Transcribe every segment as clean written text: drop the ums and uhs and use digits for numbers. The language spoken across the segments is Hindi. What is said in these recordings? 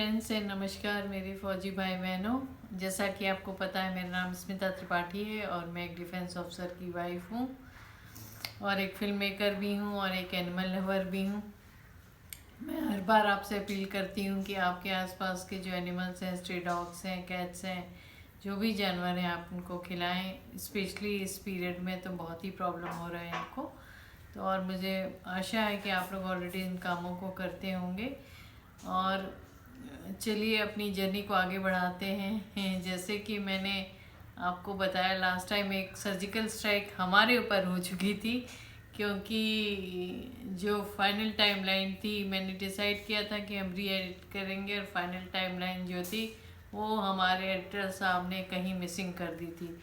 फ्रेंड्स एंड नमस्कार मेरे फौजी भाई बहनों। जैसा कि आपको पता है, मेरा नाम स्मिता त्रिपाठी है और मैं एक डिफेंस ऑफिसर की वाइफ हूँ और एक फिल्म मेकर भी हूँ और एक एनिमल लवर भी हूँ। मैं हर बार आपसे अपील करती हूँ कि आपके आसपास के जो एनिमल्स हैं, स्ट्रे डॉग्स हैं, कैट्स हैं, जो भी जानवर हैं, आप उनको खिलाएं। स्पेशली इस पीरियड में तो बहुत ही प्रॉब्लम हो रहा है आपको। तो और मुझे आशा है कि आप लोग ऑलरेडी इन कामों को करते होंगे। और चलिए अपनी जर्नी को आगे बढ़ाते हैं। जैसे कि मैंने आपको बताया लास्ट टाइम, एक सर्जिकल स्ट्राइक हमारे ऊपर हो चुकी थी, क्योंकि जो फाइनल टाइमलाइन थी, मैंने डिसाइड किया था कि हम री एडिट करेंगे और फाइनल टाइमलाइन जो थी वो हमारे एडिटर साहब ने कहीं मिसिंग कर दी थी।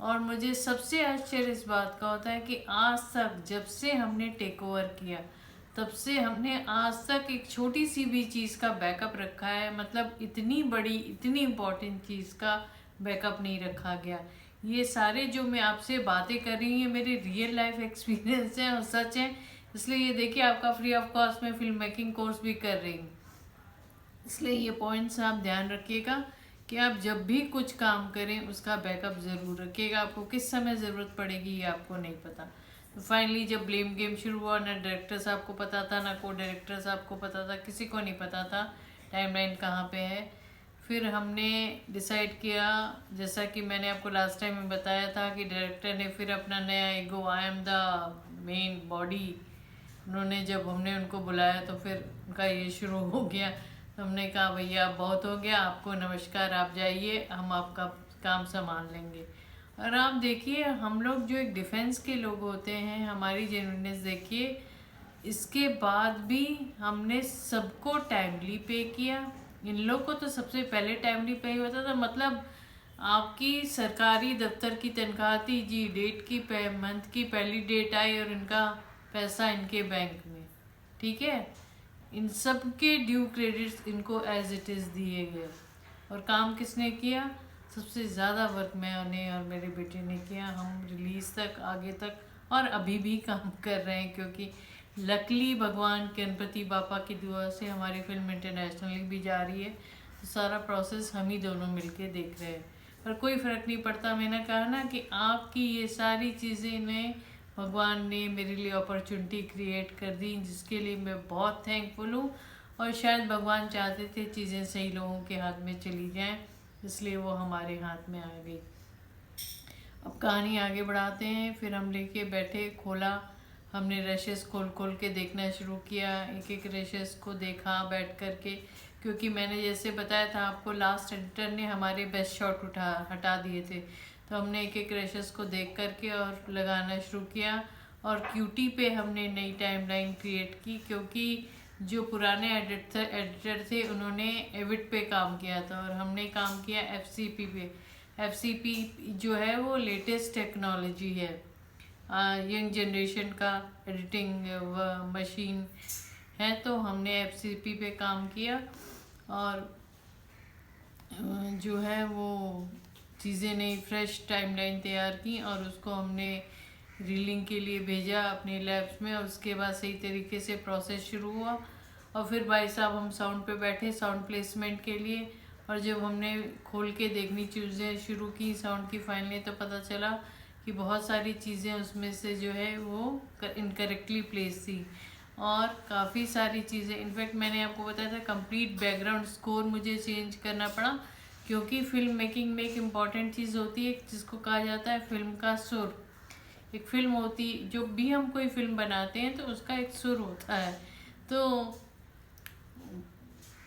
और मुझे सबसे आश्चर्य इस बात का होता है कि आज तक जब से हमने टेक ओवर किया तब से हमने आज तक एक छोटी सी भी चीज़ का बैकअप रखा है। मतलब इतनी बड़ी, इतनी इम्पोर्टेंट चीज़ का बैकअप नहीं रखा गया। ये सारे जो मैं आपसे बातें कर रही हूँ, ये मेरे रियल लाइफ एक्सपीरियंस हैं और सच हैं। इसलिए ये देखिए, आपका फ्री ऑफ कॉस्ट में फिल्म मेकिंग कोर्स भी कर रही हूँ। इसलिए ये पॉइंट्स आप ध्यान रखिएगा कि आप जब भी कुछ काम करें उसका बैकअप ज़रूर रखिएगा। आपको किस समय ज़रूरत पड़ेगी ये आपको नहीं पता। तो फाइनली जब ब्लेम गेम शुरू हुआ, ना डायरेक्टर साहब को पता था, ना को डायरेक्टर साहब को पता था, किसी को नहीं पता था टाइमलाइन कहाँ पे है। फिर हमने डिसाइड किया, जैसा कि मैंने आपको लास्ट टाइम में बताया था, कि डायरेक्टर ने फिर अपना नया ego, I am the main body, उन्होंने जब हमने उनको बुलाया तो फिर उनका ये शुरू हो गया। तो हमने कहा भैया बहुत हो गया, आपको नमस्कार, आप जाइए, हम आपका काम संभाल लेंगे। और आप देखिए, हम लोग जो एक डिफेंस के लोग होते हैं, हमारी जेन्युइननेस देखिए। इसके बाद भी हमने सबको टाइमली पे किया। इन लोग को तो सबसे पहले टाइमली पे ही होता था। मतलब आपकी सरकारी दफ्तर की तनख्वाह थी जी, डेट की मंथ की पहली डेट आई और इनका पैसा इनके बैंक में, ठीक है। इन सब के ड्यू क्रेडिट्स इनको एज इट इज़ दिए गए। और काम किसने किया? सबसे ज़्यादा वर्क मैंने और मेरे बेटे ने किया। हम रिलीज़ तक, आगे तक और अभी भी काम कर रहे हैं, क्योंकि लकली भगवान गणपति बापा की दुआ से हमारी फिल्म इंटरनेशनली भी जा रही है। तो सारा प्रोसेस हम ही दोनों मिलके देख रहे हैं, पर कोई फ़र्क नहीं पड़ता। मैंने कहा ना कि आपकी ये सारी चीज़ें ने, भगवान ने मेरे लिए अपॉर्चुनिटी क्रिएट कर दी, जिसके लिए मैं बहुत थैंकफुल हूँ। और शायद भगवान चाहते थे चीज़ें सही लोगों के हाथ में चली जाएं, इसलिए वो हमारे हाथ में आ गई। अब कहानी आगे बढ़ाते हैं। फिर हम लेके बैठे, खोला, हमने रशेस खोल खोल के देखना शुरू किया। एक एक रशेस को देखा बैठ कर के, क्योंकि मैंने जैसे बताया था आपको, लास्ट एडिटर ने हमारे बेस्ट शॉट हटा दिए थे। तो हमने एक एक रशेस को देख करके और लगाना शुरू किया। और क्यूटी पे हमने नई टाइमलाइन क्रिएट की, क्योंकि जो पुराने एडिटर थे उन्होंने एविट पे काम किया था और हमने काम किया एफसीपी पे। एफसीपी जो है वो लेटेस्ट टेक्नोलॉजी है, यंग जनरेशन का एडिटिंग मशीन है। तो हमने एफसीपी पे काम किया और जो है वो चीज़ें नई फ्रेश टाइमलाइन तैयार की और उसको हमने रीलिंग के लिए भेजा अपने लैब्स में। और उसके बाद सही तरीके से प्रोसेस शुरू हुआ। और फिर भाई साहब हम साउंड पे बैठे साउंड प्लेसमेंट के लिए। और जब हमने खोल के देखनी चीज़ें शुरू की साउंड की फाइनली, तो पता चला कि बहुत सारी चीज़ें उसमें से जो है वो इनकरेक्टली प्लेस थी। और काफ़ी सारी चीज़ें, इनफैक्ट मैंने आपको बताया था, कंप्लीट बैकग्राउंड स्कोर मुझे चेंज करना पड़ा, क्योंकि फिल्म मेकिंग में एक इम्पॉर्टेंट चीज़ होती है जिसको कहा जाता है फिल्म का सुर। एक फिल्म होती, जो भी हम कोई फिल्म बनाते हैं तो उसका एक सुर होता है। तो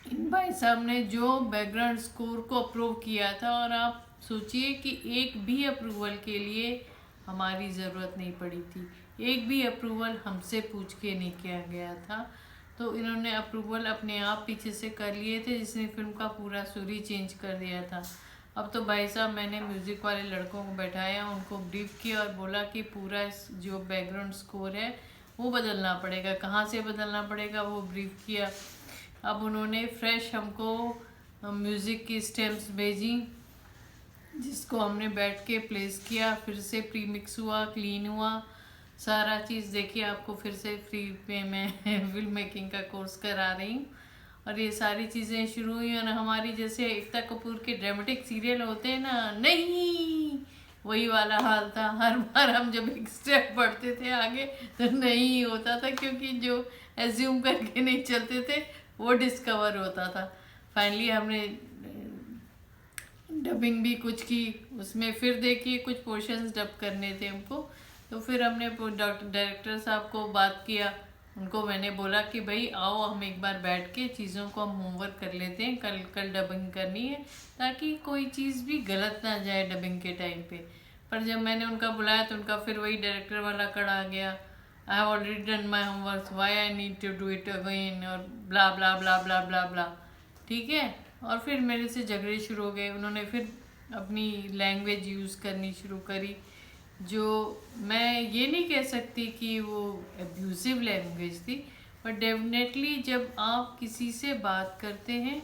इन भाई साहब ने जो बैकग्राउंड स्कोर को अप्रूव किया था, और आप सोचिए कि एक भी अप्रूवल के लिए हमारी ज़रूरत नहीं पड़ी थी। एक भी अप्रूवल हमसे पूछ के नहीं किया गया था। तो इन्होंने अप्रूवल अपने आप पीछे से कर लिए थे, जिसने फिल्म का पूरा सुर ही चेंज कर दिया था। अब तो भाई साहब मैंने म्यूज़िक वाले लड़कों को बैठाया, उनको ब्रीफ किया और बोला कि पूरा जो बैकग्राउंड स्कोर है वो बदलना पड़ेगा। कहाँ से बदलना पड़ेगा वो ब्रीफ किया। अब उन्होंने फ्रेश हमको म्यूज़िक की स्टेम्स भेजी, जिसको हमने बैठ के प्लेस किया। फिर से प्री मिक्स हुआ, क्लीन हुआ, सारा चीज़। देखिए आपको फिर से फ्री पे मैं फिल्म मेकिंग का कोर्स करा रही हूँ। और ये सारी चीज़ें शुरू हुई। और हमारी जैसे एकता कपूर के ड्रामेटिक सीरियल होते हैं ना, नहीं वही वाला हाल था। हर बार हम जब एक स्टेप बढ़ते थे आगे तो नहीं होता था, क्योंकि जो एज्यूम करके नहीं चलते थे वो डिस्कवर होता था। फाइनली हमने डबिंग भी कुछ की उसमें, फिर देखिए कुछ पोर्शंस डब करने थे हमको, तो फिर हमने डायरेक्टर साहब को बात किया। उनको मैंने बोला कि भाई आओ हम एक बार बैठ के चीज़ों को हम होमवर्क कर लेते हैं, कल कल डबिंग करनी है, ताकि कोई चीज़ भी गलत ना जाए डबिंग के टाइम पे। पर जब मैंने उनका बुलाया तो उनका फिर वही डायरेक्टर वाला कड़ा आ गया, I have already done my homework, why I need to do it again, और ब्ला ब्ला ब्ला ब्ला ब्ला ब्ला। ठीक है, और फिर मेरे से झगड़े शुरू हो गए। उन्होंने फिर अपनी लैंग्वेज यूज़ करनी शुरू करी, जो मैं ये नहीं कह सकती कि वो एब्यूजिव लैंग्वेज थी, पर डेफिनेटली जब आप किसी से बात करते हैं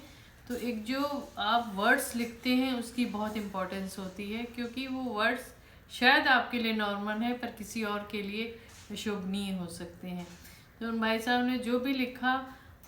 तो एक जो आप वर्ड्स लिखते हैं उसकी बहुत इम्पोर्टेंस होती है, क्योंकि वो वर्ड्स शायद आपके लिए नॉर्मल है पर किसी और के लिए शोभनीय हो सकते हैं। तो उन भाई साहब ने जो भी लिखा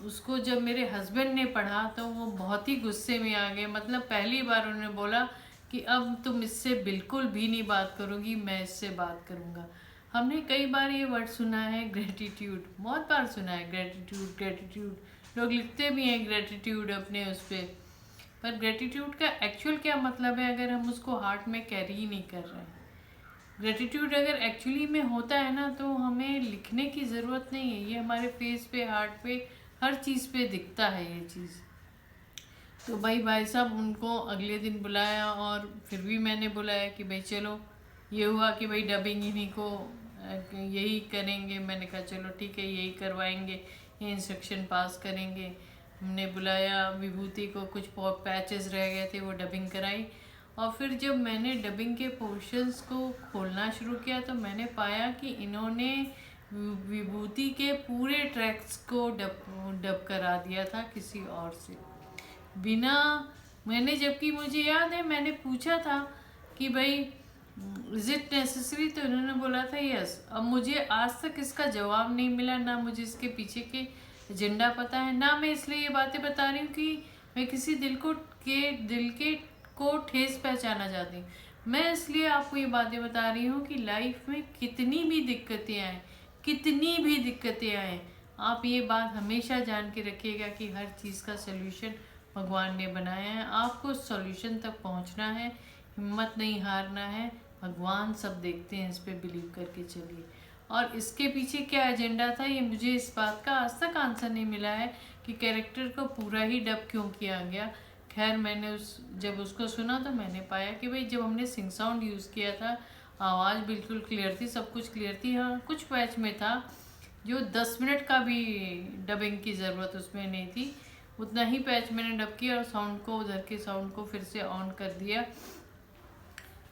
उसको जब मेरे हस्बैंड ने पढ़ा तो वो बहुत ही गुस्से में आ गए। मतलब पहली बार उन्होंने बोला कि अब तुम इससे बिल्कुल भी नहीं बात करोगी, मैं इससे बात करूँगा। हमने कई बार ये वर्ड सुना है ग्रेटिट्यूड, बहुत बार सुना है ग्रेटिट्यूड ग्रेटिट्यूड, लोग लिखते भी हैं ग्रेटिट्यूड अपने उस पर ग्रेटिट्यूड का एक्चुअल क्या मतलब है अगर हम उसको हार्ट में कैरी ही नहीं कर रहे हैं। ग्रेटिट्यूड अगर एक्चुअली में होता है ना तो हमें लिखने की ज़रूरत नहीं है, ये हमारे फेस पे, हार्ट पे, हर चीज़ पे दिखता है ये चीज़। तो भाई साहब उनको अगले दिन बुलाया, और फिर भी मैंने बुलाया कि भाई चलो, ये हुआ कि भाई डबिंग इन्हीं को यही करेंगे। मैंने कहा चलो ठीक है यही करवाएंगे, ये इंस्ट्रक्शन पास करेंगे। हमने बुलाया विभूति को, कुछ पैचेस रह गए थे वो डबिंग कराई। और फिर जब मैंने डबिंग के पोर्शंस को खोलना शुरू किया तो मैंने पाया कि इन्होंने विभूति के पूरे ट्रैक्स को डब करा दिया था किसी और से, बिना मैंने, जबकि मुझे याद है मैंने पूछा था कि भाई इज़ इट नेसेसरी, तो इन्होंने बोला था यस। अब मुझे आज तक इसका जवाब नहीं मिला, ना मुझे इसके पीछे के एजेंडा पता है, ना मैं इसलिए ये बातें बता रही हूँ कि मैं किसी दिल के को ठेस पहचाना चाहती हूँ। मैं इसलिए आपको ये बातें बता रही हूँ कि लाइफ में कितनी भी दिक्कतें आए, कितनी भी दिक्कतें आए, आप ये बात हमेशा जान के रखिएगा कि हर चीज़ का सलूशन भगवान ने बनाया है। आपको सॉल्यूशन तक पहुंचना है, हिम्मत नहीं हारना है, भगवान सब देखते हैं, इस पर बिलीव करके चलिए। और इसके पीछे क्या एजेंडा था ये मुझे इस बात का आज तक आंसर नहीं मिला है कि कैरेक्टर को पूरा ही डब क्यों किया गया। खैर मैंने जब उसको सुना तो मैंने पाया कि भाई जब हमने सिंग साउंड यूज़ किया था आवाज़ बिल्कुल क्लियर थी, सब कुछ क्लियर थी। हाँ कुछ पैच में था जो 10 मिनट का भी डबिंग की ज़रूरत उसमें नहीं थी, उतना ही पैच मैंने डब किया और साउंड को, उधर के साउंड को फिर से ऑन कर दिया।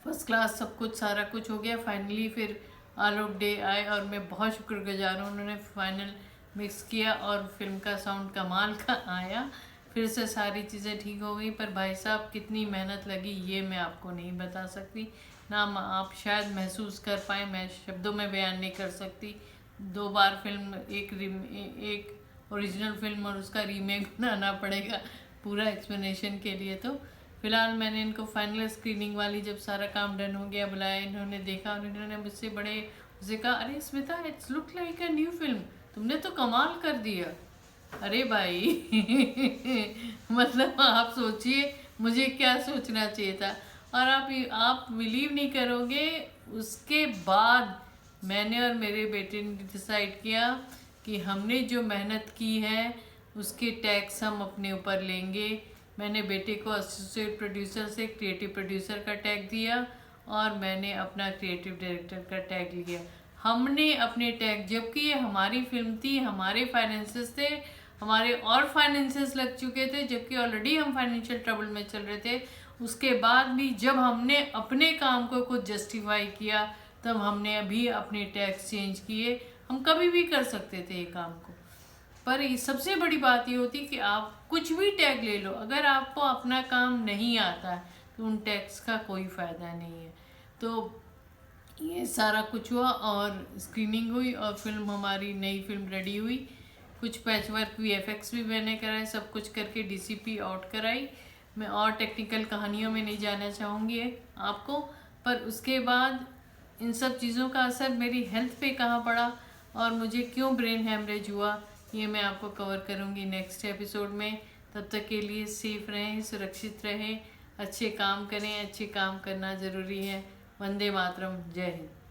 फर्स्ट क्लास सब कुछ सारा कुछ हो गया। फाइनली फिर आलोक डे आए और मैं बहुत शुक्रगुजार हूँ, उन्होंने फाइनल मिक्स किया और फिल्म का साउंड कमाल का आया। फिर से सारी चीज़ें ठीक हो गई। पर भाई साहब कितनी मेहनत लगी ये मैं आपको नहीं बता सकती, ना आप शायद महसूस कर पाए, मैं शब्दों में बयान नहीं कर सकती। 2 बार फिल्म, एक ओरिजिनल फिल्म और उसका रीमेक बनाना पड़ेगा पूरा एक्सप्लेनेशन के लिए। तो फिलहाल मैंने इनको फाइनल स्क्रीनिंग वाली जब सारा काम डन हो गया बुलाया, इन्होंने देखा और इन्होंने मुझसे मुझसे कहा अरे Smita it's look like a new film, तुमने तो कमाल कर दिया। अरे भाई मतलब आप सोचिए मुझे क्या सोचना चाहिए था। और आप बिलीव नहीं करोगे, उसके बाद मैंने और मेरे बेटे ने डिसाइड किया कि हमने जो मेहनत की है उसके टैक्स हम अपने ऊपर लेंगे। मैंने बेटे को एसोसिएट प्रोड्यूसर से क्रिएटिव प्रोड्यूसर का टैग दिया और मैंने अपना क्रिएटिव डायरेक्टर का टैग लिया। हमने अपने टैग, जबकि ये हमारी फिल्म थी, हमारे फाइनेंसेस थे, हमारे और फाइनेंसेस लग चुके थे, जबकि ऑलरेडी हम फाइनेंशियल ट्रबल में चल रहे थे। उसके बाद भी जब हमने अपने काम को कुछ जस्टिफाई किया तब हमने अभी अपने टैक्स चेंज किए। हम कभी भी कर सकते थे ये काम को, पर सबसे बड़ी बात ये होती कि आप कुछ भी टैग ले लो, अगर आपको अपना काम नहीं आता है तो उन टैक्स का कोई फ़ायदा नहीं है। तो ये सारा कुछ हुआ और स्क्रीनिंग हुई और फिल्म, हमारी नई फिल्म रेडी हुई। कुछ पैच वर्क VFX भी मैंने कराए, सब कुछ करके DCP आउट कराई। मैं और टेक्निकल कहानियों में नहीं जाना चाहूँगी आपको, पर उसके बाद इन सब चीज़ों का असर मेरी हेल्थ पे कहाँ पड़ा और मुझे क्यों ब्रेन हैमरेज हुआ, ये मैं आपको कवर करूँगी नेक्स्ट एपिसोड में। तब तक के लिए सेफ रहें, सुरक्षित रहें, अच्छे काम करें, अच्छे काम करना ज़रूरी है। वंदे मातरम, जय हिंद।